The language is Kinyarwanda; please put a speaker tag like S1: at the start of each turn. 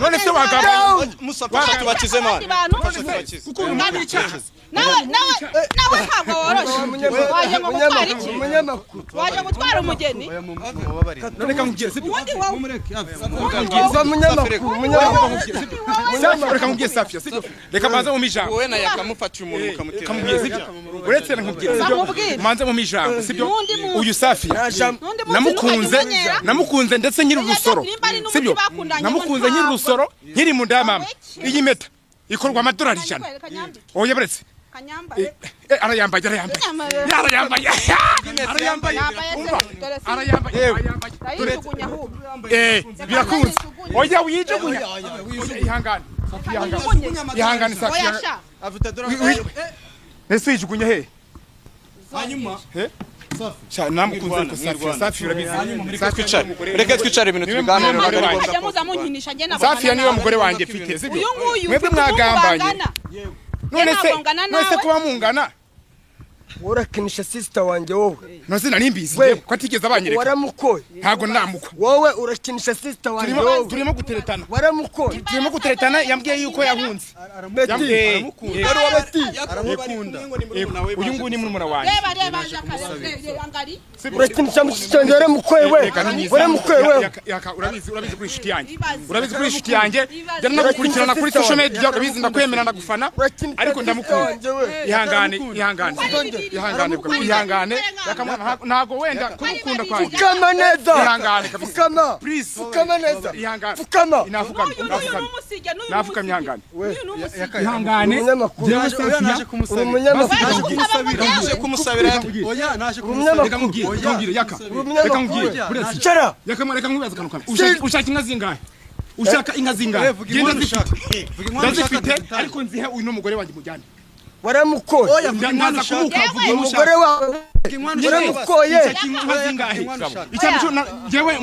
S1: none se wagamba
S2: Musafa tubakize man
S1: kuko umwami icyaha
S3: nawe ntabwo woroshe waje ngo gutwara iki waje gutwara umugeni
S1: none kamubwire sibyo reka mubwire Safia sibyo reka manze mu mijambo
S2: wowe na yakamufatiye umuntu
S1: kamubwire sibyo uretse nkubwire sibyo manze mu mijambo sibyo uyu Safia namukunze ndetse nyiri urusoro sibyo namukunze nyiri urusoro nkiri mu nda mama iyi meta ikorwa amadolari 100 oya buretse arayambaye birakunze oya wijugunya ihangane Safia nese wijugunya he
S2: hanyuma
S1: namukunze ko Safia urabizi
S2: Safia reka twicare ibintu tubiganira
S1: Safia niwe mugore wanjye mfite sibyo mwebwe mwagambanye none se kuba mungana
S4: urakinisha sister wanje wowe
S1: nose narimbizi ko atigeze abanyereka
S4: waramukoye
S1: ntago namukwa
S4: wowe urakinisha sister wanje wowe
S1: turimo guteretana
S4: waramukoye
S1: turimo guteretana yambwiye yuko yahunze
S4: aramukunda
S1: uyu nguni muri wanjye
S3: reba
S4: urakinisha musicanje waramukoye we waramukoye we
S1: urabizi kuri inshuti yanjye jana nagukurikirana kuri social media urabizi ndakwemera ndagufana ariko ndamukunda ihangane ntago wenda kumukunda kwanjye
S4: fukama neza
S1: ihangane
S4: fukama
S1: please
S4: fukama neza
S1: ihangane
S4: fukama
S1: nafukama ihangane
S4: naje
S2: kumusabira
S4: oya naje
S1: reka nkubwire yaka reka nkubwire buretse
S4: cara
S1: reka nkubaza kantu kamwe ushaka inka zingahe ushaka inka zingahe ndazifite ariko nzihe uyu n'umugore wanjye mujyane
S4: waramukoye
S1: ndaza kumuka
S4: umugore wawe waramukoye
S1: inka zingahe icyo jewe